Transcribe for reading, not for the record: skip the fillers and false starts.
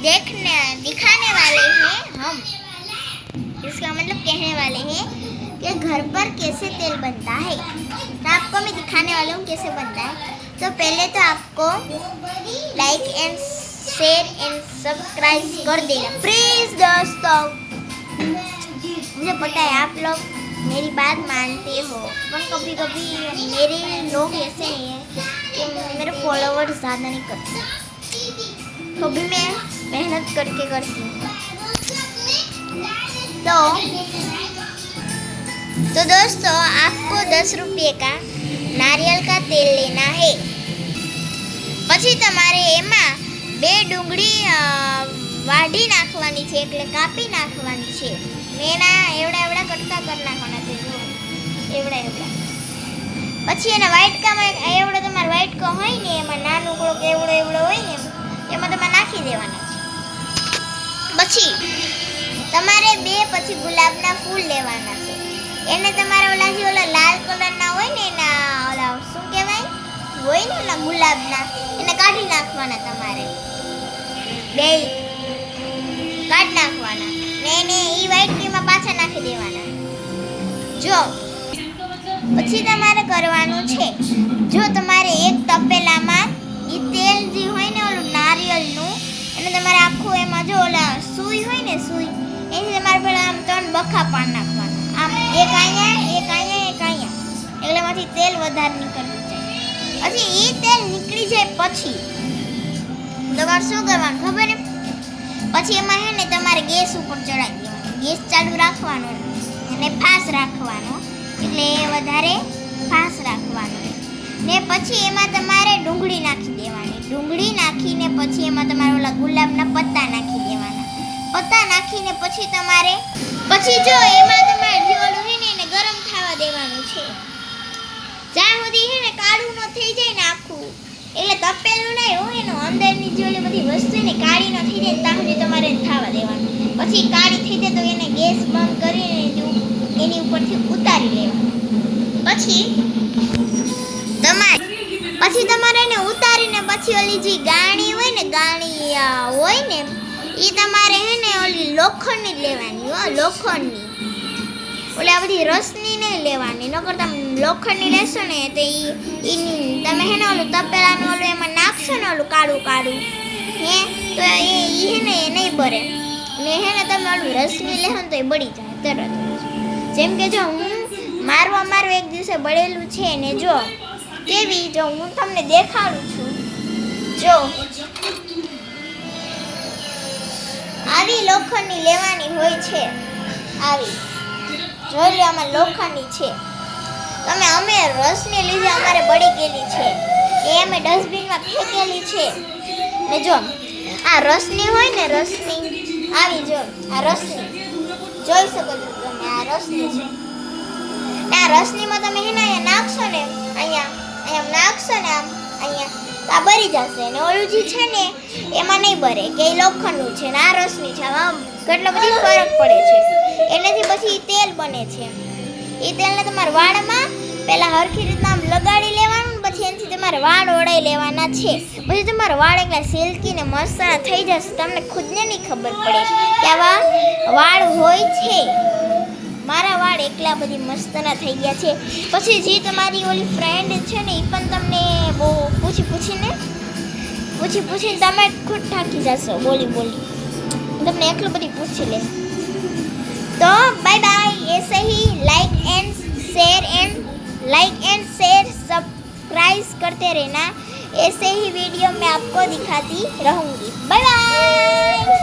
दिखाने वाले हैं हम। इसका मतलब कहने वाले हैं कि घर पर कैसे तेल बनता है। तो आपको मैं दिखाने वाली हूँ कैसे बनता है। तो पहले तो आपको like and share and subscribe कर देना प्लीज दोस्तों। मुझे पता है आप लोग मेरी बात मानते हो, पर कभी कभी मेरे लोग ऐसे नहीं हैं कि मेरे फॉलोवर्स ज़्यादा नहीं करते, तो भी मैं मेहनत करके करती हूँ। तो दोस्तों आपको 10 रुपये का नारियल का तेल लेना है। પછી તમારે એમાં 2 ડુંગળી વાઢી નાખવાની છે, એટલે કાપી નાખવાની છે। એના એવડા કટકા કરી નાખવાના છે, જો એવડા। પછી એના વાટકામાં એવડો તમારો વાટકો હોય ને, એમાં નાનું કોક એવડો હોય ને, એમાં તમારે નાખી દેવાના છે। પછી તમારે 2 પછી ગુલાબના ફૂલ લેવાના છે। એને તમારે ઓલા લાલ કલરના હોય ને, એના ઓલા શું કહેવાય હોય ને ઓલા ગુલાબના, એને કાઢી નાખવાના। તમારે 2 કાઢી નાખવાના ને એને ઈ વાટકીમાં પાછા નાખી દેવાના। જો પછી તમારે કરવાનું છે, જો તમારે એક તપેલામાં ઈ તેલ જે હોય ને ઓલું નારિયેળનું, એને તમારે આખું એમાં જો ઓલા સૂઈ હોય ને, સૂઈ એની તમારે પેલા આમ 3 બખા પાડી નાખવાના, આમ એક અહીંયા એક અહીંયા એક અહીંયા, એટલે એમાંથી તેલ વધારે નીકળતું જાય। પછી એ તેલ નીકળી જાય પછી તમારે શું કરવાનું ખબર છે? પછી એમાં હે ને તમારે ગેસ ઉપર ચડાવી દેવાનું, ગેસ ચાલુ રાખવાનો અને ફાસ રાખવાનો, એટલે વધારે ફાસ રાખવાનો ને પછી એમાં તમારે ડુંગળી નાખી દેવાની। ડુંગળી નાખીને પછી એમાં તમારે ઓલા ગુલાબના પત્તા નાખી દેવાના। પત્તા નાખીને પછી તમારે જો એમાં તમારે જે ઓલું હે ને એને ગરમ થવા દેવાનું છે, જ્યાં સુધી હે ને કાળું ન થઈ જાય ને આખું, એટલે તપેલું નહીં હોય એનો અંદરની જે ઓલી બધી વસ્તુ ને કાળી ન થઈ જાય ત્યાં સુધી તમારે થવા દેવાનું। પછી કાળી થઈ જાય તો એને ગેસ બંધ કરીને એની ઉપરથી ઉતારી લેવાનું। પછી તમારે એને ઉતારીને પછી ઓલી જે ગાણી હોય ને, ગાણી હોય ને એ તમારે હે ને ઓલી લોખંડની લેવાની હો, લોખંડની, ઓલી આ બધી રસની નહીં લેવાની, નકર તમે લોખંડની લેશો ને તો તમે હે ને ઓલું તપેલાનું ઓલું એમાં નાખશો ને ઓલું કાળું હે, તો એ હે ને એ નહીં બરે ને, હે ને તમે ઓલું રસની લેશો ને તો એ બળી જાય તરત। જેમ કે જો હું મારું એક દિવસે બળેલું છે ને, જો કેવી, જો હું તમને દેખાડું છું, જો આવી લોખંડની લેવાની હોય છે, આવી જોઈ લો આમાં લોખંડની છે। અમે રસની લીધે અમારે બળી ગયેલી છે, એ અમે ડસ્ટબિનમાં ફેંકેલી છે ને। જો આ રસની હોય ને, રસની આવી, જો આ રસની જોઈ શકો છો તમે, આ રસની છે ને। આ રસનીમાં તમે હે ને અહીંયા નાખશો ને, અહીંયા નાખશો ને આમ અહીંયા, તો આ બળી જશે ને ઓલું જે છે ને એમાં નહીં બરે, કે એ લોખંડનું છે ને આ રસની છે, આમાં કેટલો બધી ફરક પડે છે। એનાથી પછી તેલ બને છે। એ તેલને તમારે વાળમાં પહેલાં હરખી રીતના આમ લગાડી લેવાનું, પછી એનાથી તમારે વાળ ઓળાઈ લેવાના છે। પછી તમારા વાળ એકલા સિલ્કી ને મસ્ત થઈ જશે, તમને ખુદને નહીં ખબર પડે કે આવા વાળ હોય છે। મારા વાળ એકલા બધી મસ્તના થઈ ગયા છે। પછી જે તમારી ઓલી ફ્રેન્ડ છે ને એ પણ તમને બહુ પૂછીને તમે ખુદ થાકી જશો, બોલી તમને એટલું બધી પૂછી લે। तो बाय बाय, ऐसे ही लाइक एंड शेयर सब्सक्राइब करते रहना। ऐसे ही वीडियो मैं आपको दिखाती रहूँगी। Bye bye.